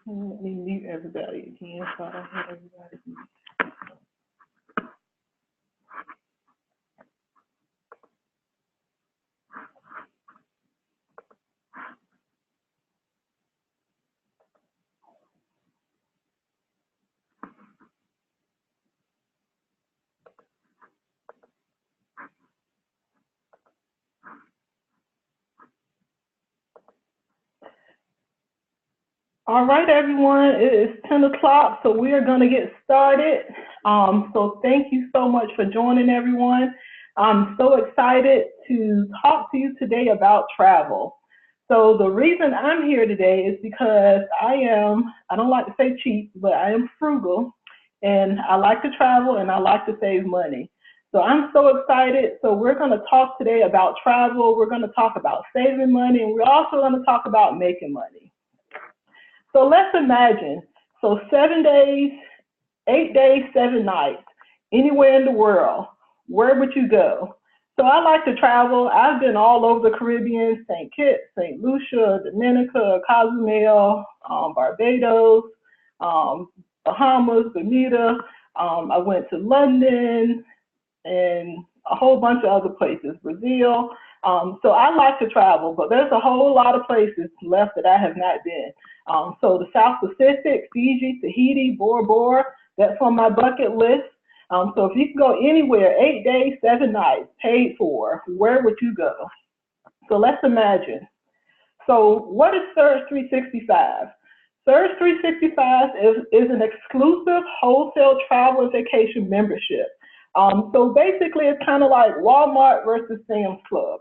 Let me mute everybody again so I don't hear everybody. All right, everyone, it is 10 o'clock, so we are going to get started. So thank you so much for joining, everyone. I'm so excited to talk to you today about travel. So the reason I'm here today is because I don't like to say cheap, but I am frugal, and I like to travel and I like to save money. So I'm so excited. So we're going to talk today about travel. We're going to talk about saving money, and we're also going to talk about making money. So let's imagine, so 7 days, 8 days, 7 nights, anywhere in the world, where would you go? So I like to travel. I've been all over the Caribbean, St. Kitts, St. Lucia, Dominica, Cozumel, Barbados, Bahamas, Bermuda. I went to London and a whole bunch of other places, Brazil. So I like to travel, but there's a whole lot of places left that I have not been. So the South Pacific, Fiji, Tahiti, Bora Bora, that's on my bucket list. So if you can go anywhere, 8 days, 7 nights, paid for, where would you go? So let's imagine. So what is Surge 365? Surge 365 is an exclusive wholesale travel and vacation membership. So basically, it's kind of like Walmart versus Sam's Club.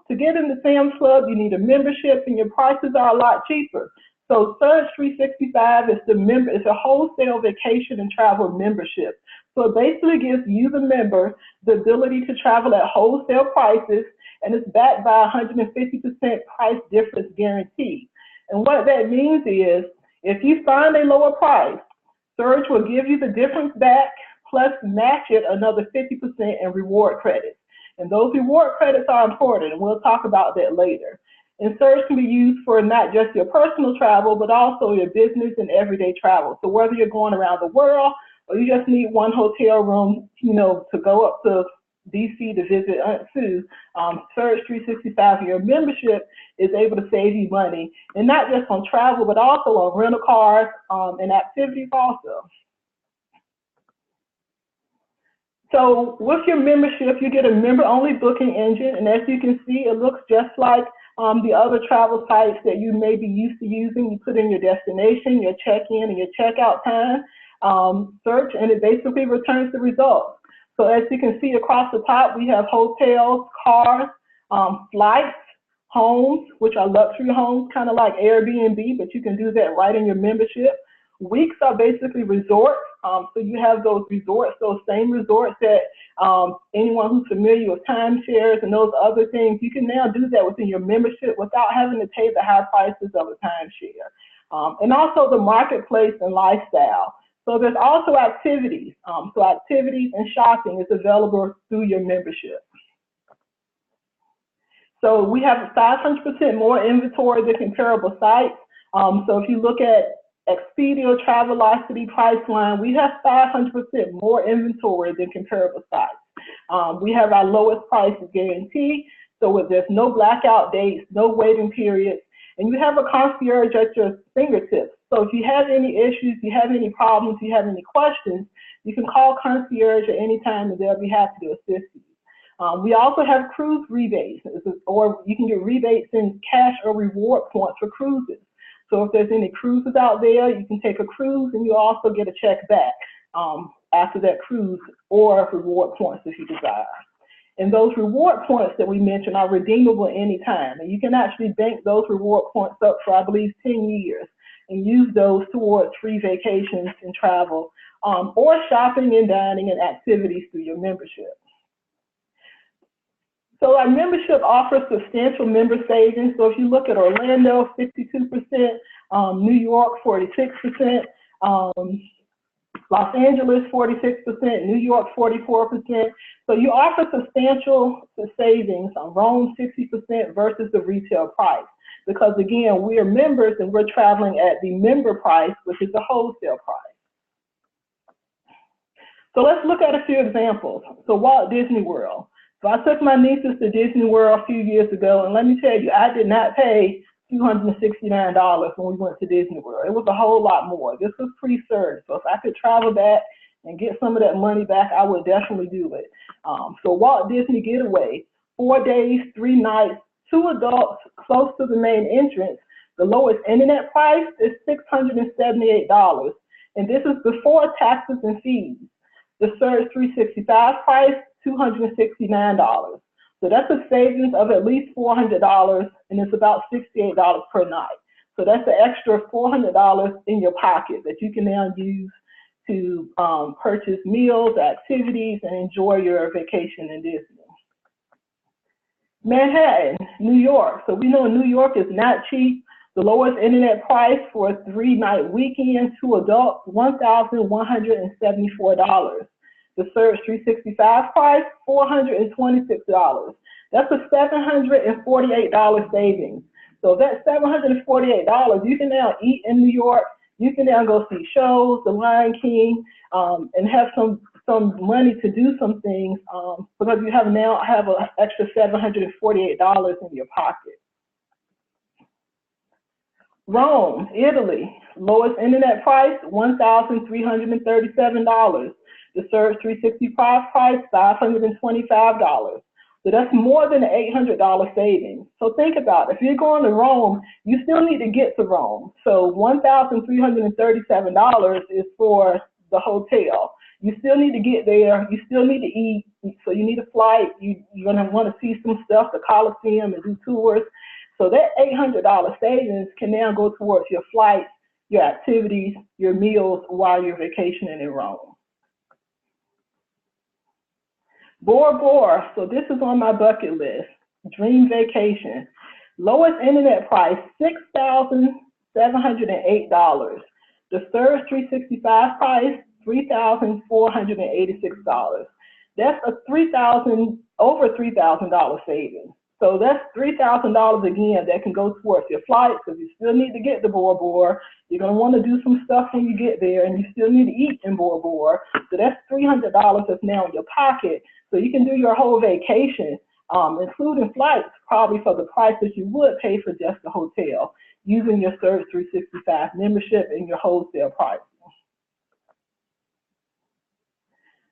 To get into Sam's Club, you need a membership, and your prices are a lot cheaper. So Surge 365 is a wholesale vacation and travel membership. So it basically gives you, the member, the ability to travel at wholesale prices, and it's backed by 150% price difference guarantee. And what that means is, if you find a lower price, Surge will give you the difference back, plus match it another 50% in reward credits. And those reward credits are important, and we'll talk about that later. And Surge can be used for not just your personal travel, but also your business and everyday travel. So whether you're going around the world or you just need one hotel room, to go up to DC to visit Aunt Sue, Surge 365, your membership is able to save you money, and not just on travel, but also on rental cars and activities also. So with your membership, you get a member-only booking engine, and as you can see, it looks just like the other travel sites that you may be used to using. You put in your destination, your check-in, and your checkout time, search, and it basically returns the results. So as you can see across the top, we have hotels, cars, flights, homes, which are luxury homes, kind of like Airbnb, but you can do that right in your membership. Weeks are basically resorts. So you have those resorts, those same resorts that anyone who's familiar with timeshares and those other things, you can now do that within your membership without having to pay the high prices of a timeshare. And also the marketplace and lifestyle. So there's also activities. So activities and shopping is available through your membership. So we have 500% more inventory than comparable sites. So if you look at Expedia, Travelocity, Priceline, we have 500% more inventory than comparable sites. We have our lowest prices guarantee, so there's no blackout dates, no waiting periods, and you have a concierge at your fingertips. So if you have any issues, you have any problems, you have any questions, you can call concierge at any time and they'll be happy to assist you. We also have cruise rebates, or you can get rebates in cash or reward points for cruises. So if there's any cruises out there, you can take a cruise and you also get a check back after that cruise, or reward points if you desire. And those reward points that we mentioned are redeemable anytime. And you can actually bank those reward points up for, I believe, 10 years and use those towards free vacations and travel, or shopping and dining and activities through your membership. So our membership offers substantial member savings. So if you look at Orlando, 52%, New York, 46%, Los Angeles, 46%, New York, 44%. So you offer substantial savings on Rome, 60% versus the retail price. because again, we're members and we're traveling at the member price, which is the wholesale price. So let's look at a few examples. So Walt Disney World. So I took my nieces to Disney World a few years ago, and let me tell you, I did not pay $269 when we went to Disney World. It was a whole lot more. This was pre-surge, so if I could travel back and get some of that money back, I would definitely do it. So Walt Disney Getaway, 4 days, 3 nights, 2 adults, close to the main entrance. The lowest internet price is $678, and this is before taxes and fees. The Surge 365 price, $269. So that's a savings of at least $400, and it's about $68 per night. So that's an extra $400 in your pocket that you can now use to purchase meals, activities, and enjoy your vacation in Disney. Manhattan, New York. So we know New York is not cheap. The lowest internet price for a 3-night weekend, 2 adults, $1,174. The Surge 365 price, $426. That's a $748 savings. So that $748, you can now eat in New York. You can now go see shows, The Lion King, and have some money to do some things because you now have an extra $748 in your pocket. Rome, Italy, lowest internet price, $1,337. The Surge 365 price, $525. So that's more than an $800 savings. So think about it. If you're going to Rome, you still need to get to Rome. So $1,337 is for the hotel. You still need to get there. You still need to eat. So you need a flight. You're going to want to see some stuff, the Coliseum, and do tours. So that $800 savings can now go towards your flights, your activities, your meals while you're vacationing in Rome. Bora Bora, so this is on my bucket list. Dream vacation. Lowest internet price, $6,708. The Surge 365 price, $3,486. That's a over $3,000 savings. So that's $3,000 again that can go towards your flights because you still need to get to Bora Bora. You're going to want to do some stuff when you get there, and you still need to eat in Bora Bora. So that's $300 that's now in your pocket. So you can do your whole vacation, including flights, probably for the price that you would pay for just the hotel, using your Surge 365 membership and your wholesale price.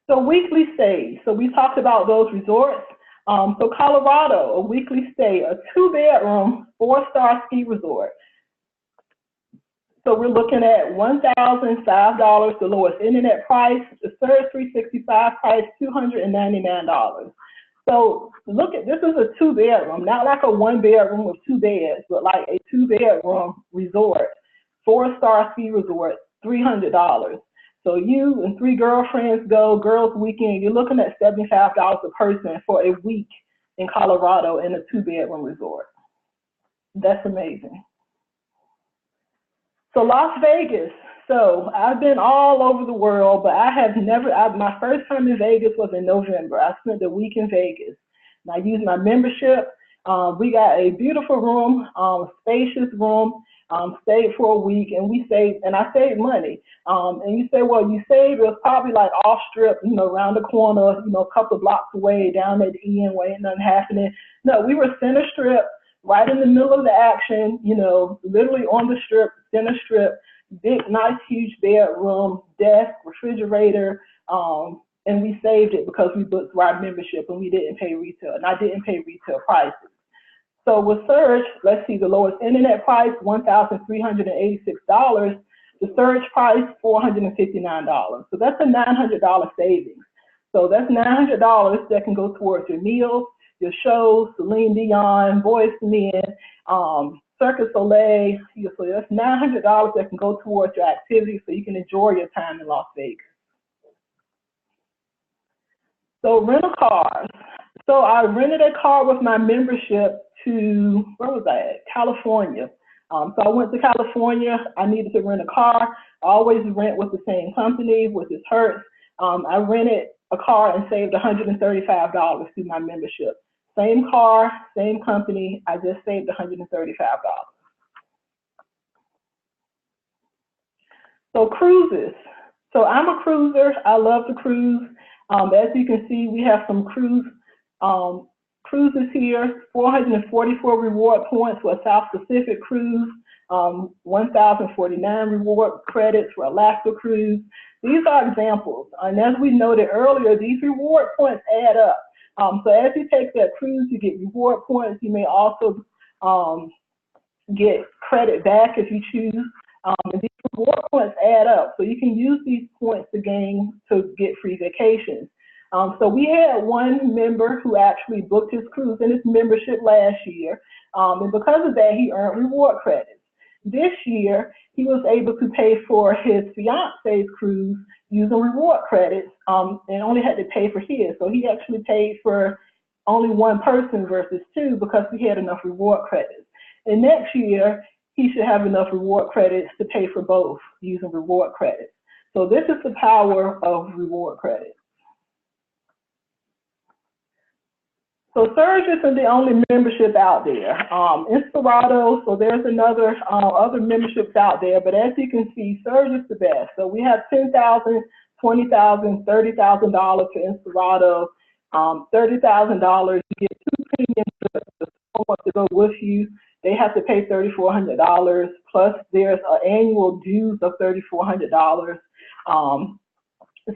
So weekly stays. So we talked about those resorts. So Colorado, a weekly stay, a 2-bedroom, 4-star ski resort. So we're looking at $1,005, the lowest internet price. The Surge 365 price, $299. So look at, this is a 2-bedroom, not like a 1-bedroom with 2 beds, but like a 2-bedroom resort, 4-star ski resort, $300. So you and 3 girlfriends go, girls weekend, you're looking at $75 a person for a week in Colorado in a 2-bedroom resort. That's amazing. So Las Vegas. So I've been all over the world, but I have never, my first time in Vegas was in November. I spent a week in Vegas. And I used my membership. We got a beautiful room, spacious room. Stayed for a week, and we saved, and I saved money. And you say, well, you saved, it was probably like off strip, around the corner, a couple of blocks away, down at the end where ain't nothing happening. No, we were center strip, right in the middle of the action, literally on the strip, center strip, big, nice, huge bedroom, desk, refrigerator, and we saved it because we booked our membership and we didn't pay retail, and I didn't pay retail prices. So with Surge, let's see, the lowest internet price, $1,386. The Surge price, $459. So that's a $900 savings. So that's $900 that can go towards your meals, your shows, Celine Dion, Boyz II Men, Cirque du Soleil. So that's $900 that can go towards your activities so you can enjoy your time in Las Vegas. So rental cars. So I rented a car with my membership to, where was I at? California. So I went to California. I needed to rent a car. I always rent with the same company, which is Hertz. I rented a car and saved $135 through my membership. Same car, same company. I just saved $135. So cruises. So I'm a cruiser. I love to cruise. As you can see, we have some cruises here. 444 reward points for a South Pacific cruise. 1,049 reward credits for Alaska cruise. These are examples. And as we noted earlier, these reward points add up. So as you take that cruise, you get reward points. You may also get credit back if you choose. And these reward points add up. So you can use these points to get free vacations. So we had one member who actually booked his cruise in his membership last year. And because of that, he earned reward credits. This year, he was able to pay for his fiance's cruise using reward credits and only had to pay for his. So he actually paid for only one person versus two because he had enough reward credits. And next year, he should have enough reward credits to pay for both using reward credits. So this is the power of reward credits. So Surge isn't the only membership out there. Inspirato, so there's other memberships out there, but as you can see, Surge is the best. So we have $10,000, $20,000, $30,000 for Inspirato. $30,000, you get 2 premium trips if someone wants to go with you. They have to pay $3,400, plus there's an annual dues of $3,400.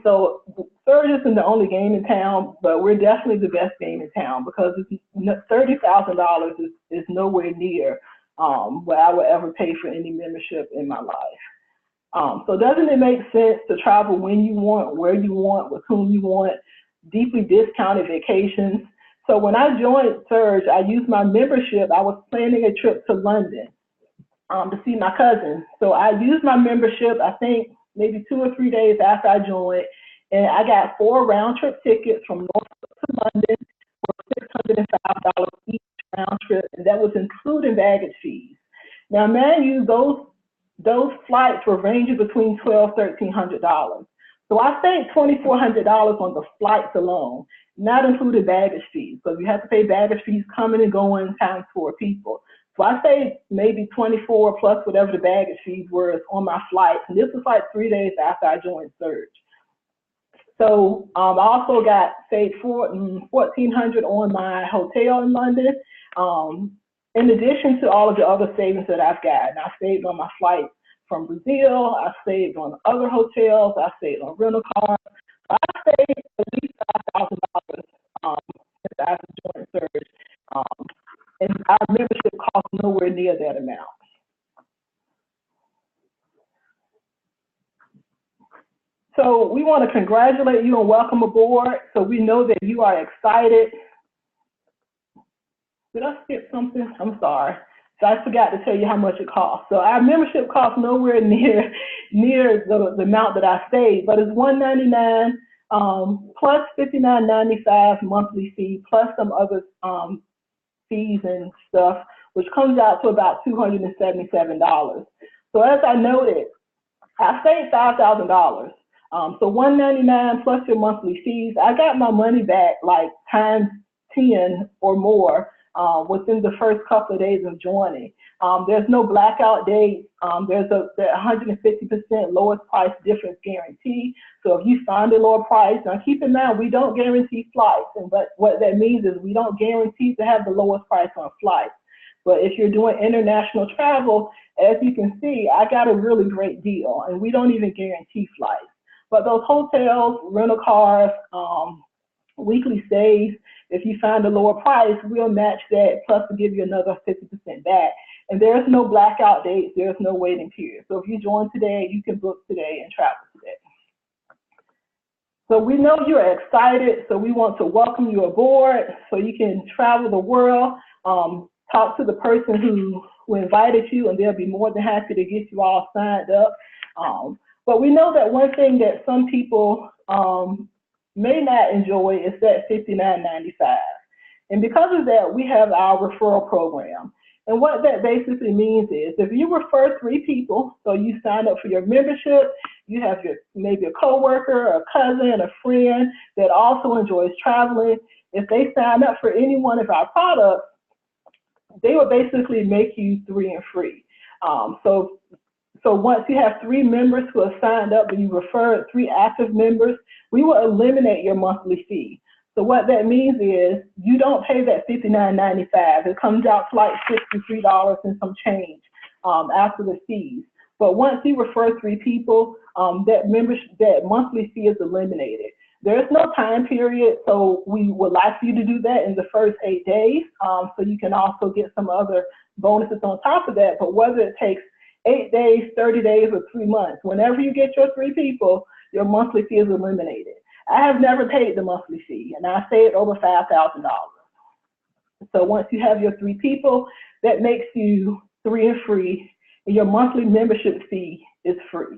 So Surge isn't the only game in town, but we're definitely the best game in town because $30,000 is nowhere near what I would ever pay for any membership in my life. So doesn't it make sense to travel when you want, where you want, with whom you want, deeply discounted vacations? So when I joined Surge, I used my membership. I was planning a trip to London to see my cousin. So I used my membership, I think, maybe 2 or 3 days after I joined, and I got 4 round-trip tickets from Norfolk to London for $605 each round trip, and that was including baggage fees. Now, man, those flights were ranging between $1,200 and $1,300. So I saved $2,400 on the flights alone, not including baggage fees. So you have to pay baggage fees coming and going times 4 people. So I saved maybe 24 plus whatever the baggage fees were on my flights. And this was like 3 days after I joined Surge. So I also saved $1,400 on my hotel in London. In addition to all of the other savings that I've gotten, I saved on my flight from Brazil. I saved on other hotels. I saved on rental cars. I saved at least $5,000 since I joined Surge. And our membership costs nowhere near that amount. So we want to congratulate you and welcome aboard. So we know that you are excited. Did I skip something? I'm sorry. So I forgot to tell you how much it costs. So our membership costs nowhere near the amount that I saved, but it's $199 plus $59.95 monthly fee plus some other fees and stuff, which comes out to about $277. So as I noted, I saved $5,000. So $199 plus your monthly fees. I got my money back like times 10 or more within the first couple of days of joining. There's no blackout date. There's a 150% lowest price difference guarantee. So if you find a lower price, now keep in mind, we don't guarantee flights. But what that means is we don't guarantee to have the lowest price on flights. But if you're doing international travel, as you can see, I got a really great deal, and we don't even guarantee flights. But those hotels, rental cars, weekly stays, if you find a lower price, we'll match that, plus to give you another 50% back. And there's no blackout dates, there's no waiting period. So if you join today, you can book today and travel today. So we know you're excited, so we want to welcome you aboard so you can travel the world, talk to the person who invited you, and they'll be more than happy to get you all signed up. But we know that one thing that some people may not enjoy is that $59.95. And because of that, we have our referral program. And what that basically means is if you refer 3 people, so you sign up for your membership, you have maybe a coworker, a cousin, a friend that also enjoys traveling. if they sign up for any one of our products, they will basically make you 3 and free. So once you have 3 members who have signed up and you referred 3 active members, we will eliminate your monthly fee. So what that means is you don't pay that $59.95. It comes out to like $63 and some change after the fees. But once you refer 3 people, that monthly fee is eliminated. There's no time period, so we would like for you to do that in the first 8 days, so you can also get some other bonuses on top of that. But whether it takes 8 days, 30 days, or 3 months, whenever you get your 3 people, your monthly fee is eliminated. I have never paid the monthly fee, and I say it over $5,000. So once you have your 3 people, that makes you 3 and free, and your monthly membership fee is free.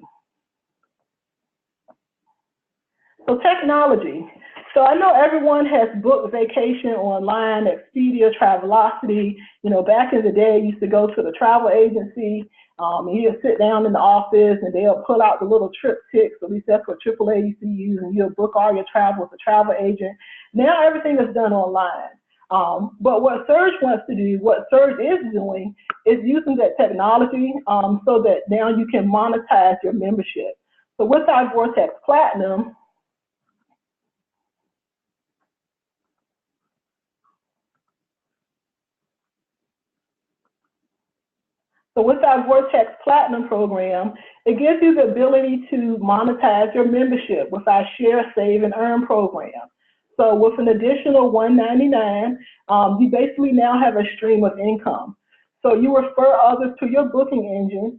So technology. So I know everyone has booked vacation online, Expedia, Travelocity. You know, back in the day, you used to go to the travel agency, and you'd sit down in the office and they'll pull out the little trip ticks, at least that's what AAA used to use, and you'll book all your travel with a travel agent. Now everything is done online. But what Surge wants to do, what Surge is doing, is using that technology so that now you can monetize your membership. So with our Vortex Platinum, Vortex Platinum program, it gives you the ability to monetize your membership with our Share, Save, and Earn program. So with an additional $199, you basically now have a stream of income. So you refer others to your booking engine.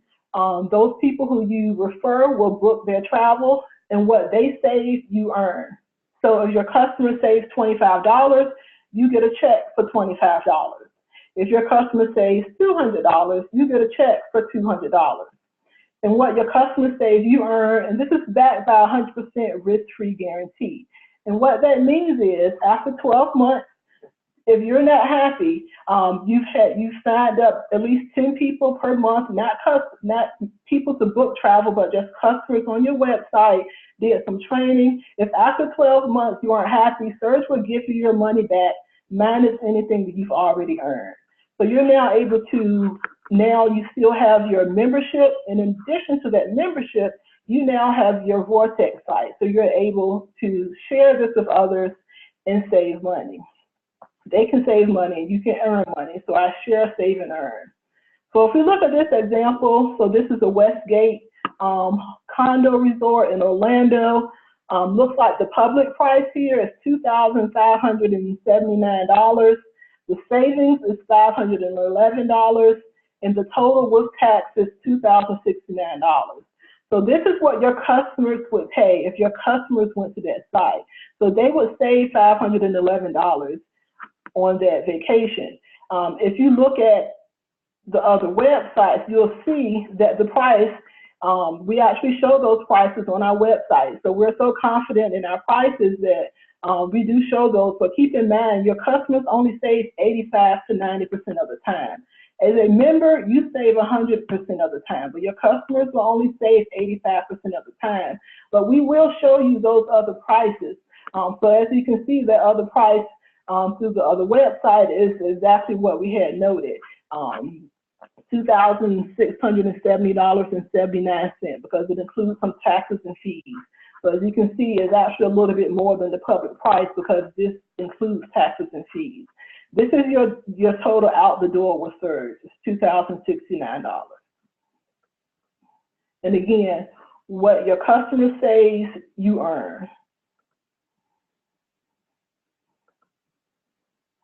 Those people who you refer will book their travel, and what they save, you earn. So if your customer saves $25, you get a check for $25. If your customer saves $200, you get a check for $200. And what your customer saves, you earn, and this is backed by 100% risk-free guarantee. And what that means is, after 12 months, if you're not happy, you've signed up at least 10 people per month, not people to book travel, but just customers on your website, did some training. If after 12 months you aren't happy, Surge will give you your money back, minus anything that you've already earned. So you're now able to, now you still have your membership, and in addition to that membership, you now have your Vortex site. So you're able to share this with others and save money. They can save money and you can earn money. So I share, save, and earn. So if we look at this example, so this is a Westgate condo resort in Orlando. Looks like the public price here is $2,579. The savings is $511, and the total with tax is $2,069. So this is what your customers would pay if your customers went to that site. So they would save $511 on that vacation. If you look at the other websites, you'll see that the price, we actually show those prices on our website. So we're so confident in our prices that we do show those, but keep in mind, your customers only save 85 to 90% of the time. As a member, you save 100% of the time, but your customers will only save 85% of the time. But we will show you those other prices. So as you can see, that other price through the other website is exactly what we had noted. $2,670.79 because it includes some taxes and fees. So as you can see, it's actually a little bit more than the public price because this includes taxes and fees. This is your total out the door with Surge. It's $2,069. And again, what your customer saves, you earn.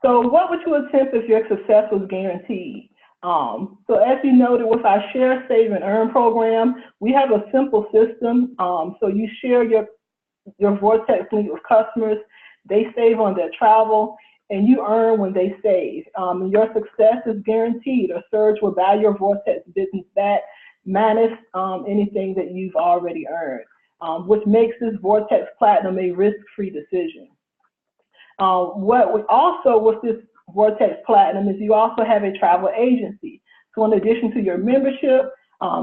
So what would you attempt if your success was guaranteed? So as you noted with our Share, Save, and Earn program, we have a simple system. So you share your Vortex link with customers, they save on their travel, and you earn when they save. And your success is guaranteed, or Surge will buy your Vortex business back, minus anything that you've already earned, which makes this Vortex Platinum a risk-free decision. What we also, with this Vortex Platinum, is you also have a travel agency. So in addition to your membership,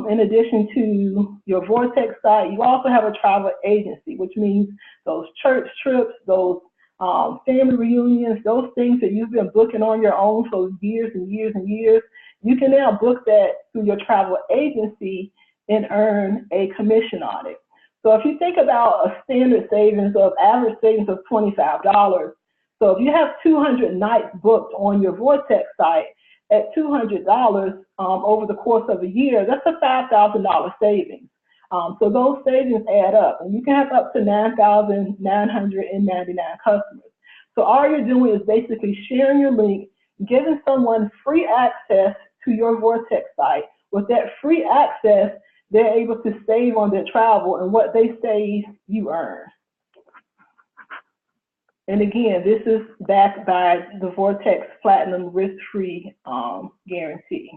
in addition to your Vortex site, you also have a travel agency, which means those church trips, those family reunions, those things that you've been booking on your own for years and years and years, you can now book that through your travel agency and earn a commission on it. So if you think about a standard savings of average savings of $25, so if you have 200 nights booked on your Vortex site at $200 over the course of a year, that's a $5,000 savings. So those savings add up, and you can have up to 9,999 customers. So all you're doing is basically sharing your link, giving someone free access to your Vortex site. With that free access, they're able to save on their travel, and what they save, you earn. And again, this is backed by the Vortex Platinum risk-free guarantee.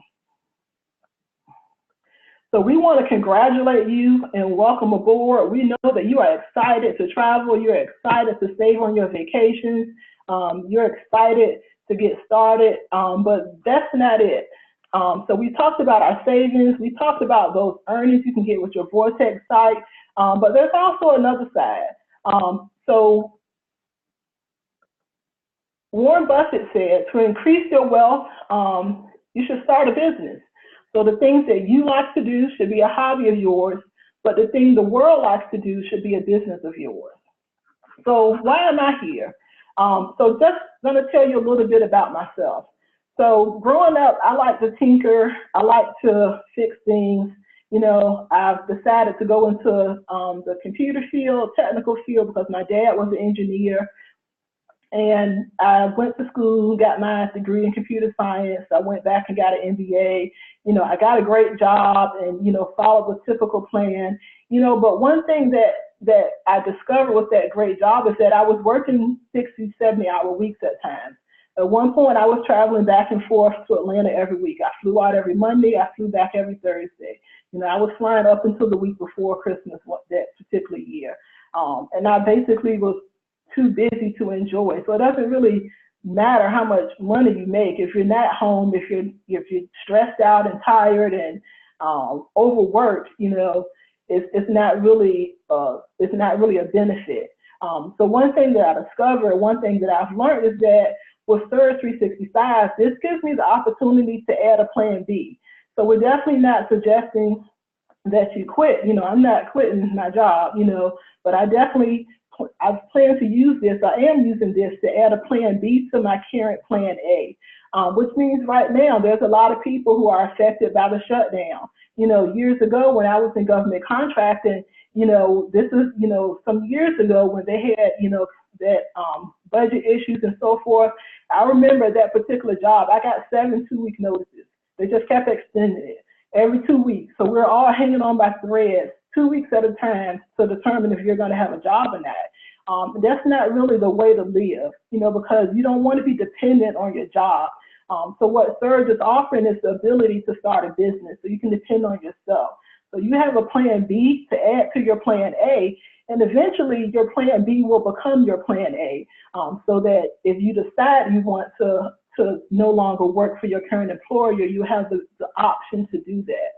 So we want to congratulate you and welcome aboard. We know that you are excited to travel. You're excited to save on your vacations. You're excited to get started, but that's not it. So we talked about our savings. We talked about those earnings you can get with your Vortex site, but there's also another side. So Warren Buffett said, to increase your wealth, you should start a business. So the things that you like to do should be a hobby of yours, but the thing the world likes to do should be a business of yours. So why am I here? So just going to tell you a little bit about myself. So growing up, I like to tinker. I like to fix things. You know, I've decided to go into the computer field, technical field, because my dad was an engineer. And I went to school, got my degree in computer science. I went back and got an MBA. You know, I got a great job and, you know, followed the typical plan. You know, but one thing that I discovered with that great job is that I was working 60, 70-hour weeks at times. At one point, I was traveling back and forth to Atlanta every week. I flew out every Monday. I flew back every Thursday. You know, I was flying up until the week before Christmas that particular year. And I basically was too busy to enjoy. So it doesn't really matter how much money you make if you're not home, if you're stressed out and tired and overworked. You know, it's not really a benefit. So one thing that I discovered, one thing that I've learned is that with Surge 365, this gives me the opportunity to add a plan B. So we're definitely not suggesting that you quit. You know, I'm not quitting my job, you know, but I plan to use this. I am using this to add a plan B to my current plan A, which means right now there's a lot of people who are affected by the shutdown. You know, years ago when I was in government contracting, you know, this is, you know, some years ago when they had, you know, that budget issues and so forth. I remember that particular job, I got 7 2-week notices. They just kept extending it every 2 weeks. So we're all hanging on by threads 2 weeks at a time to determine if you're going to have a job or not. That's not really the way to live, you know, because you don't want to be dependent on your job. So what Surge is offering is the ability to start a business so you can depend on yourself. So you have a plan B to add to your plan A, and eventually your plan B will become your plan A, so that if you decide you want to no longer work for your current employer, you have the option to do that.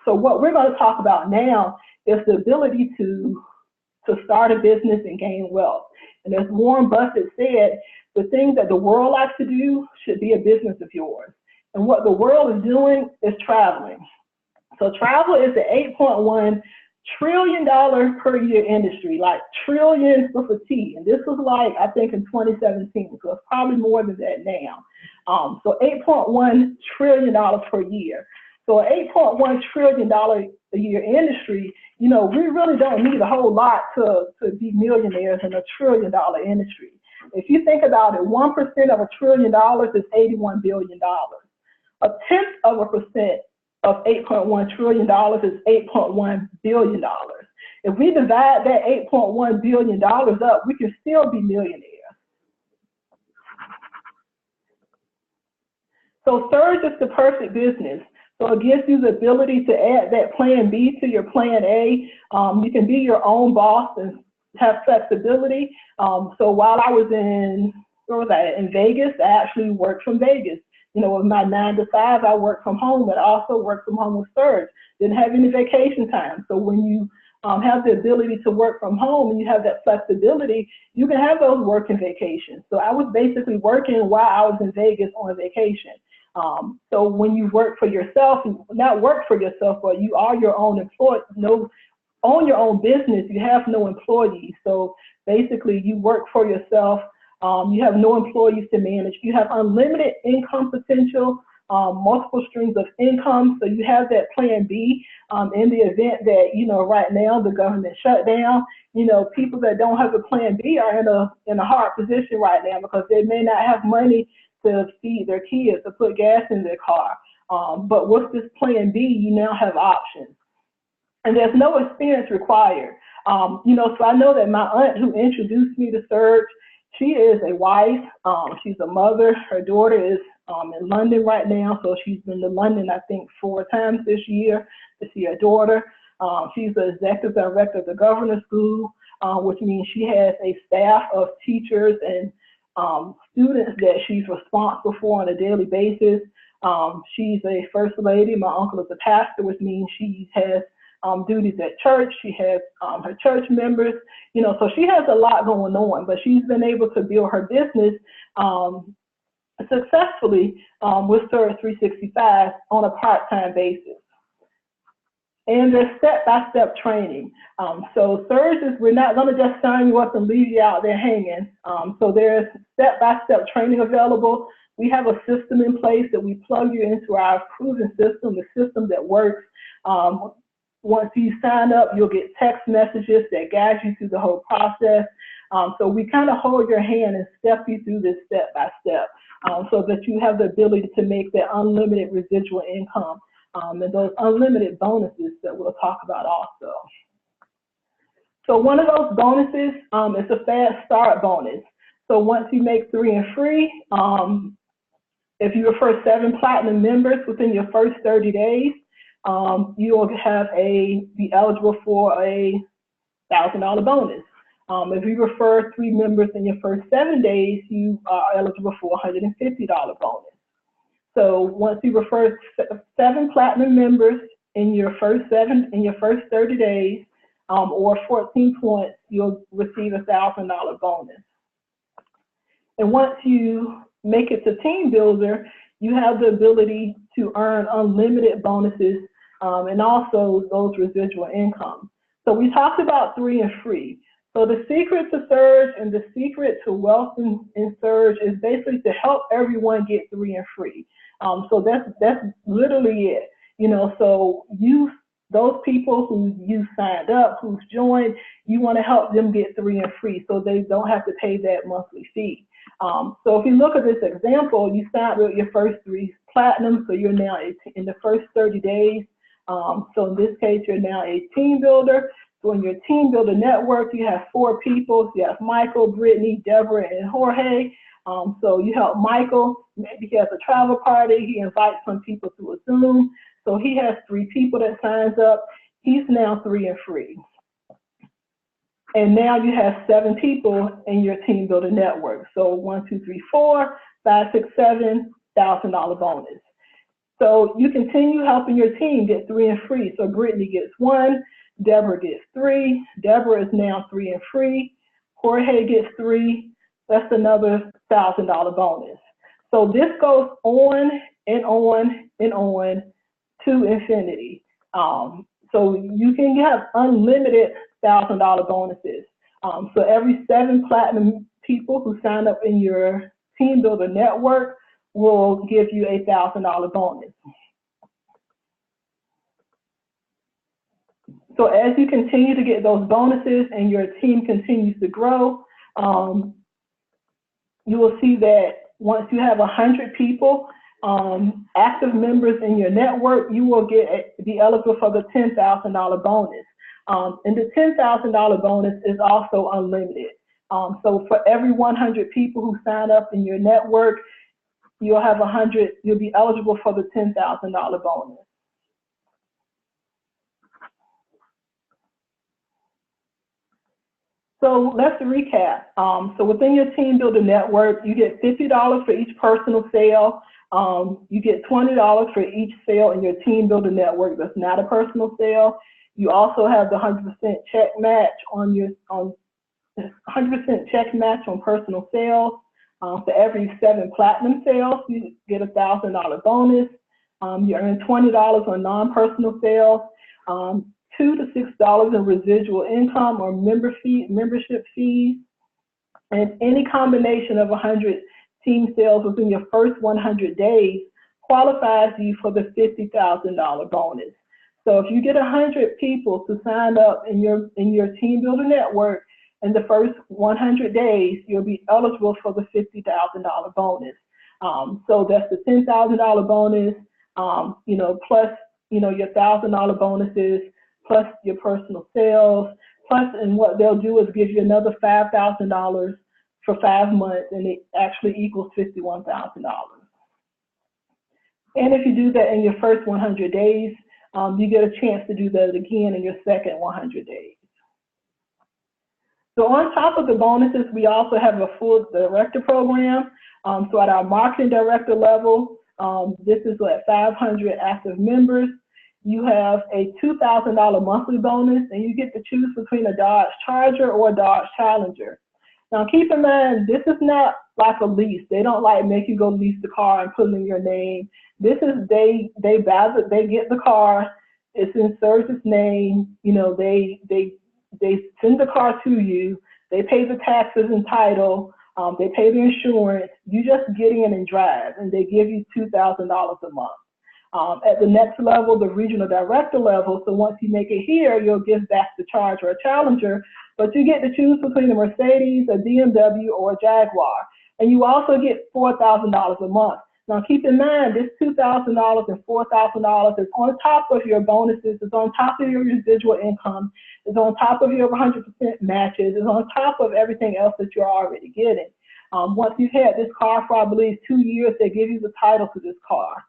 So what we're going to talk about now is the ability to start a business and gain wealth. And as Warren Buffett said, the thing that the world likes to do should be a business of yours. And what the world is doing is traveling. So travel is an $8.1 trillion per year industry, like trillions with a T. And this was like, I think in 2017, so it's probably more than that now. So $8.1 trillion per year. So an $8.1 trillion a year industry, you know, we really don't need a whole lot to be millionaires in $1 trillion industry. If you think about it, 1% of $1 trillion is $81 billion. 0.1% of $8.1 trillion is $8.1 billion. If we divide that $8.1 billion up, we can still be millionaires. So Surge is the perfect business. So it gives you the ability to add that plan B to your plan A. You can be your own boss and have flexibility. So while I was in Vegas, I actually worked from Vegas. You know, with my 9 to 5, I worked from home, but I also worked from home with Surge. Didn't have any vacation time. So when you have the ability to work from home and you have that flexibility, you can have those working vacations. So I was basically working while I was in Vegas on vacation. So when you work for yourself, not work for yourself, but you are your own employee, own your own business, you have no employees. So basically you work for yourself, you have no employees to manage, you have unlimited income potential, multiple streams of income. So you have that plan B in the event that, right now the government shut down, people that don't have a plan B are in a hard position right now because they may not have money to feed their kids, to put gas in their car. But with this plan B, you now have options. And there's no experience required. So I know that my aunt who introduced me to Surge, she is a wife, she's a mother, her daughter is in London right now, so she's been to London, I think, 4 times this year to see her daughter. She's the executive director of the governor's school, which means she has a staff of teachers and students that she's responsible for on a daily basis. She's a first lady. My uncle is a pastor, which means she has duties at church. She has her church members, so she has a lot going on, but she's been able to build her business successfully with Surge 365 on a part-time basis. And there's step-by-step training. So Surge is, we're not going to just sign you up and leave you out there hanging. So there's step-by-step training available. We have a system in place that we plug you into our proven system, the system that works. Once you sign up, you'll get text messages that guide you through the whole process. So we kind of hold your hand and step you through this step-by-step so that you have the ability to make that unlimited residual income and those unlimited bonuses that we'll talk about also. So one of those bonuses is a fast start bonus. So once you make 3 and free, if you refer 7 platinum members within your first 30 days, you'll be eligible for a $1,000 bonus. If you refer 3 members in your first 7 days, you are eligible for a $150 bonus. So once you refer 7 platinum members in your first 30 days, or 14 points, you'll receive a $1,000 bonus. And once you make it to team builder, you have the ability to earn unlimited bonuses and also those residual income. So we talked about 3 and free. So the secret to Surge and the secret to wealth in Surge is basically to help everyone get 3 and free. So that's literally it. So those people who you signed up, who's joined, you want to help them get 3 and free so they don't have to pay that monthly fee. So if you look at this example, you signed with your first 3 platinum, so you're now in the first 30 days. So in this case, you're now a team builder. So in your team builder network, you have 4 people. You have Michael, Brittany, Deborah, and Jorge. So you help Michael. Maybe he has a travel party. He invites some people to a Zoom. So he has 3 people that signs up. He's now 3 and free. And now you have 7 people in your team builder network. So 1, 2, 3, 4, 5, 6, 7, $1,000 bonus. So you continue helping your team get 3 and free. So Brittany gets 1, Deborah gets 3, Deborah is now 3 and free, Jorge gets 3, that's another $1,000 bonus. So this goes on and on and on to infinity. So you can have unlimited $1,000 bonuses. So every 7 platinum people who sign up in your team builder network will give you a $1,000 bonus. So as you continue to get those bonuses and your team continues to grow, you will see that once you have 100 people, active members in your network, you will be eligible for the $10,000 bonus. And the $10,000 bonus is also unlimited. So for every 100 people who sign up in your network, you'll be eligible for the $10,000 bonus. So let's recap. So within your team builder network, you get $50 for each personal sale. You get $20 for each sale in your team builder network that's not a personal sale. You also have the 100% check match on 100% check match on personal sales. For every 7 platinum sales, you get a $1,000 bonus. You earn $20 on non-personal sales, $2 to $6 in residual income or membership fees, and any combination of 100 team sales within your first 100 days qualifies you for the $50,000 bonus. So if you get 100 people to sign up in your team builder network in the first 100 days, you'll be eligible for the $50,000 bonus. So that's the $10,000 bonus, plus, your $1,000 bonuses, plus your personal sales, plus, and what they'll do is give you another $5,000 for 5 months, and it actually equals $51,000. And if you do that in your first 100 days, you get a chance to do that again in your second 100 days. So on top of the bonuses, we also have a full director program. So at our marketing director level, this is at 500 active members. You have a $2,000 monthly bonus, and you get to choose between a Dodge Charger or a Dodge Challenger. Now keep in mind, this is not like a lease. They don't make you go lease the car and put in your name. This is they get the car, it's in Surge's name, they send the car to you, they pay the taxes and title, they pay the insurance, you just get in and drive, and they give you $2,000 a month. At the next level, the regional director level, so once you make it here, you'll give back the Charger or a Challenger, but you get to choose between a Mercedes, a BMW, or a Jaguar. And you also get $4,000 a month. Now keep in mind, this $2,000 and $4,000 is on top of your bonuses, is on top of your residual income, is on top of your 100% matches, is on top of everything else that you're already getting. Once you've had this car for, I believe, 2 years, they give you the title to this car.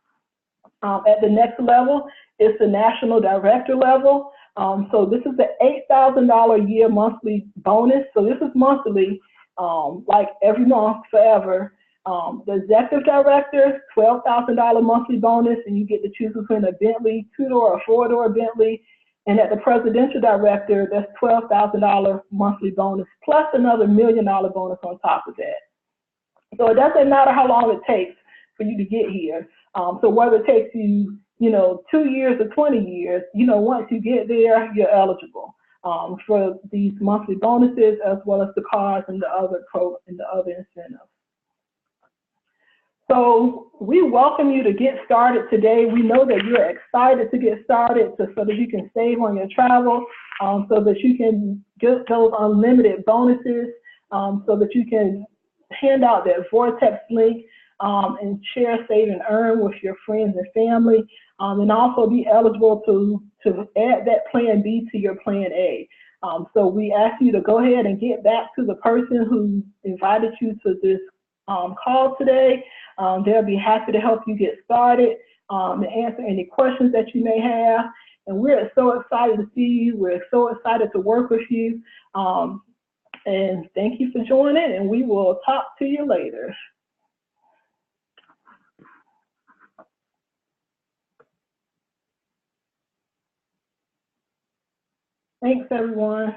At the next level, it's the national director level. So this is the $8,000 a year monthly bonus. So this is monthly, like every month forever. The executive director, $12,000 monthly bonus, and you get to choose between a Bentley 2-door or 4-door Bentley. And at the presidential director, that's $12,000 monthly bonus, plus another $1 million bonus on top of that. So it doesn't matter how long it takes for you to get here. So whether it takes you, 2 years or 20 years, once you get there, you're eligible for these monthly bonuses, as well as the cars and the other incentives. So we welcome you to get started today. We know that you're excited to get started so that you can save on your travel, so that you can get those unlimited bonuses, so that you can hand out that Vortex link and share, save, and earn with your friends and family, and also be eligible to add that Plan B to your Plan A. So we ask you to go ahead and get back to the person who invited you to this call today. They'll be happy to help you get started and answer any questions that you may have. And we're so excited to see you. We're so excited to work with you. And thank you for joining, and we will talk to you later. Thanks, everyone.